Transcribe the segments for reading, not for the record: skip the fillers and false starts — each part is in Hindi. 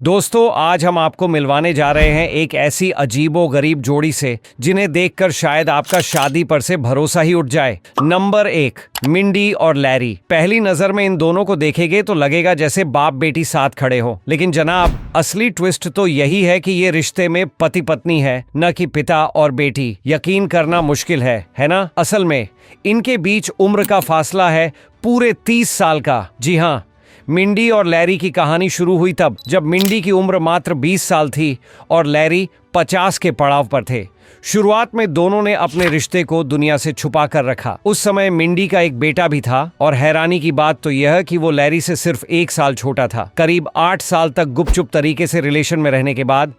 दोस्तों, आज हम आपको मिलवाने जा रहे हैं एक ऐसी अजीबो-गरीब जोड़ी से जिन्हें देखकर शायद आपका शादी पर से भरोसा ही उठ जाए। नंबर 1, मिंडी और लैरी। पहली नजर में इन दोनों को देखेंगे तो लगेगा जैसे बाप बेटी साथ खड़े हो, लेकिन जनाब असली ट्विस्ट तो यही है कि ये रिश्ते में पति पत्नी है, न कि पिता और बेटी। यकीन करना मुश्किल है ना? असल में इनके बीच उम्र का फासला है पूरे 30 साल का। जी हाँ, मिंडी और लैरी की कहानी शुरू हुई तब जब मिंडी की उम्र मात्र 20 साल थी और लैरी 50 के पड़ाव पर थे। शुरुआत में दोनों ने अपने रिश्ते को दुनिया से छुपा कर रखा। उस समय मिंडी का एक बेटा भी था और हैरानी की बात तो यह कि वो लैरी से सिर्फ 1 साल छोटा था। करीब 8 साल तक गुपचुप तरीके से रिलेशन में रहने के बाद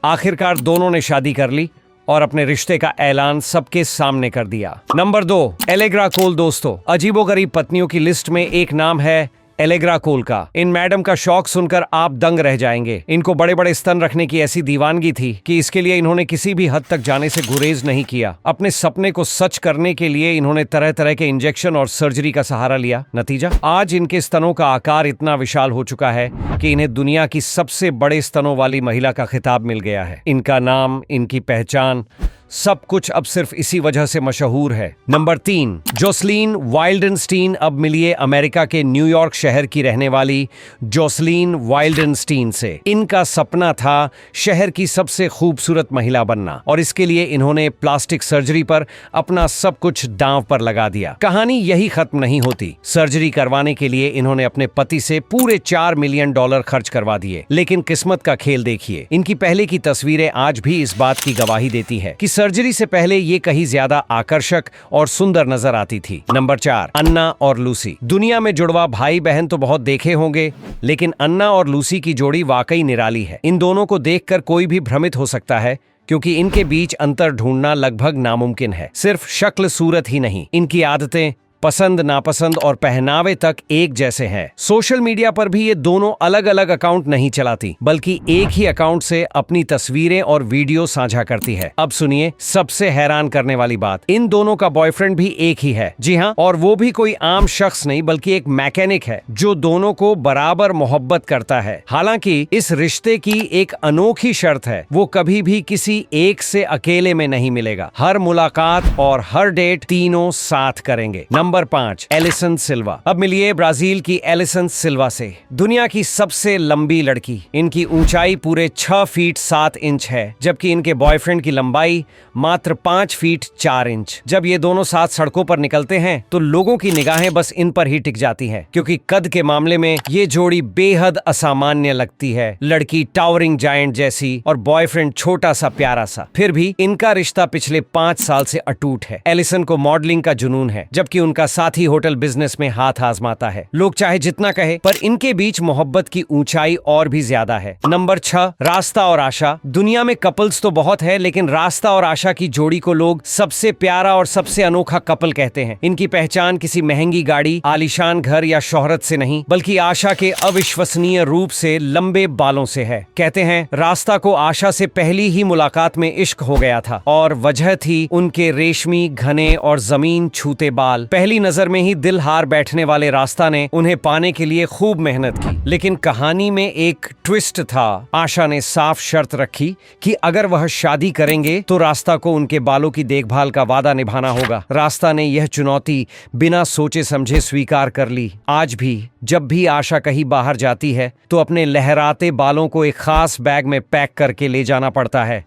आखिरकार दोनों ने शादी कर ली और अपने रिश्ते का ऐलान सबके सामने कर दिया। नंबर 2, एलेग्रा कोल। दोस्तों, अजीबोगरीब पत्नियों की लिस्ट में एक नाम है एलेग्रा कोल का। इन मैडम का शौक सुनकर आप दंग रह जाएंगे। इनको बड़े बड़े स्तन रखने की ऐसी दीवानगी थी कि इसके लिए इन्होंने किसी भी हद तक जाने से गुरेज नहीं किया। अपने सपने को सच करने के लिए इन्होंने तरह तरह के इंजेक्शन और सर्जरी का सहारा लिया। नतीजा, आज इनके स्तनों का आकार इतना विशाल हो चुका है कि इन्हें दुनिया की सबसे बड़े स्तनों वाली महिला का खिताब मिल गया है। इनका नाम, इनकी पहचान, सब कुछ अब सिर्फ इसी वजह से मशहूर है। Number 3, Jocelyn Wildenstein. अब मिलिए अमेरिका के न्यूयॉर्क शहर की रहने वाली जोसलीन वाइल्डनस्टीन से। इनका सपना था शहर की सबसे खूबसूरत महिला बनना और इसके लिए इन्होंने प्लास्टिक सर्जरी पर अपना सब कुछ दांव पर लगा दिया। कहानी यही खत्म नहीं होती। सर्जरी करवाने के लिए इन्होंने अपने पति से पूरे $4 मिलियन खर्च करवा दिए। लेकिन किस्मत का खेल देखिए, इनकी पहले की तस्वीरें आज भी इस बात की गवाही देती है कि सर्जरी से पहले ये कहीं ज्यादा आकर्षक और सुंदर नजर आती थी। नंबर 4, अन्ना और लूसी। दुनिया में जुड़वा भाई बहन तो बहुत देखे होंगे, लेकिन अन्ना और लूसी की जोड़ी वाकई निराली है। इन दोनों को देखकर कोई भी भ्रमित हो सकता है क्योंकि इनके बीच अंतर ढूंढना लगभग नामुमकिन है। सिर्फ शक्ल सूरत ही नहीं, इनकी आदतें, पसंद नापसंद और पहनावे तक एक जैसे हैं। सोशल मीडिया पर भी ये दोनों अलग अलग अकाउंट नहीं चलाती, बल्कि एक ही अकाउंट से अपनी तस्वीरें और वीडियो साझा करती है। अब सुनिए सबसे हैरान करने वाली बात, इन दोनों का बॉयफ्रेंड भी एक ही है। जी हाँ, और वो भी कोई आम शख्स नहीं बल्कि एक मैकेनिक है जो दोनों को बराबर मोहब्बत करता है। हालांकि इस रिश्ते की एक अनोखी शर्त है, वो कभी भी किसी एक से अकेले में नहीं मिलेगा। हर मुलाकात और हर डेट तीनों साथ करेंगे। नंबर 5, एलिसन सिल्वा। अब मिलिए ब्राजील की एलिसन सिल्वा से। दुनिया की सबसे लंबी लड़की। इनकी ऊंचाई पूरे 6 फीट 7 इंच है, जबकि इनके बॉयफ्रेंड की लंबाई मात्र 5 फीट 4 इंच। जब ये दोनों साथ सड़कों पर निकलते हैं तो लोगों की निगाहें बस इन पर ही टिक जाती हैं, क्योंकि कद के मामले में ये जोड़ी बेहद असामान्य लगती है। लड़की टावरिंग जायंट जैसी और बॉयफ्रेंड छोटा सा प्यारा सा। फिर भी इनका रिश्ता पिछले 5 साल से अटूट है। एलिसन को मॉडलिंग का जुनून है, जबकि उनका साथी होटल बिजनेस में हाथ आजमाता है। लोग चाहे जितना कहे, पर इनके बीच मोहब्बत की ऊंचाई और भी ज्यादा है। नंबर 6, रास्ता और आशा। दुनिया में कपल्स तो बहुत है, लेकिन रास्ता और आशा की जोड़ी को लोग सबसे प्यारा और सबसे अनोखा कपल कहते हैं। इनकी पहचान किसी महंगी गाड़ी, आलीशान घर या शोहरत से नहीं, बल्कि आशा के अविश्वसनीय रूप से लंबे बालों से है। कहते हैं रास्ता को आशा से पहली ही मुलाकात में इश्क हो गया था और वजह थी उनके रेशमी, घने और जमीन छूते बाल। पहली नजर में ही दिल हार बैठने वाले रास्ता ने उन्हें पाने के लिए खूब मेहनत की। लेकिन कहानी में एक ट्विस्ट था। आशा ने साफ शर्त रखी कि अगर वह शादी करेंगे तो रास्ता को उनके बालों की देखभाल का वादा निभाना होगा। रास्ता ने यह चुनौती बिना सोचे समझे स्वीकार कर ली। आज भी जब भी आशा कहीं बाहर जाती है तो अपने लहराते बालों को एक खास बैग में पैक करके ले जाना पड़ता है,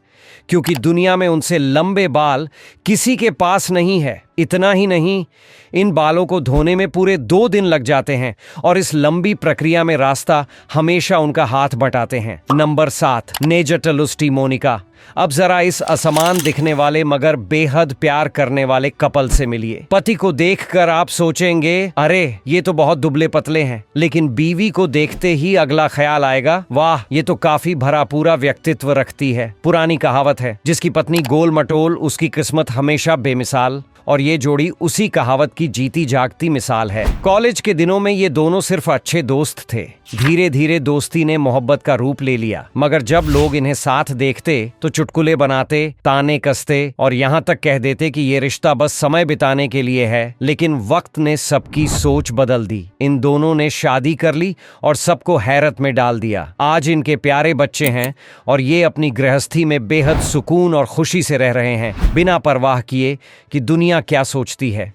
क्योंकि दुनिया में उनसे लंबे बाल किसी के पास नहीं है। इतना ही नहीं, इन बालों को धोने में पूरे 2 दिन लग जाते हैं और इस लंबी प्रक्रिया में रास्ता हमेशा उनका हाथ बटाते हैं। नंबर 7, नेजटलुस्टी मोनिका। अब जरा इस असमान दिखने वाले मगर बेहद प्यार करने वाले कपल से मिलिए। पति को देखकर आप सोचेंगे अरे ये तो बहुत दुबले पतले हैं, लेकिन बीवी को देखते ही अगला ख्याल आएगा वाह ये तो काफी भरा पूरा व्यक्तित्व रखती है। पुरानी कहावत है, जिसकी पत्नी गोल मटोल उसकी किस्मत हमेशा बेमिसाल। और ये जोड़ी उसी कहावत की जीती जागती मिसाल है। कॉलेज के दिनों में ये दोनों सिर्फ अच्छे दोस्त थे। धीरे धीरे दोस्ती ने मोहब्बत का रूप ले लिया, मगर जब लोग इन्हें साथ देखते तो चुटकुले बनाते, ताने कसते और यहाँ तक कह देते कि ये रिश्ता बस समय बिताने के लिए है। लेकिन वक्त ने सबकी सोच बदल दी। इन दोनों ने शादी कर ली और सबको हैरत में डाल दिया। आज इनके प्यारे बच्चे हैं और ये अपनी गृहस्थी में बेहद सुकून और खुशी से रह रहे हैं, बिना परवाह किए कि दुनिया क्या सोचती है।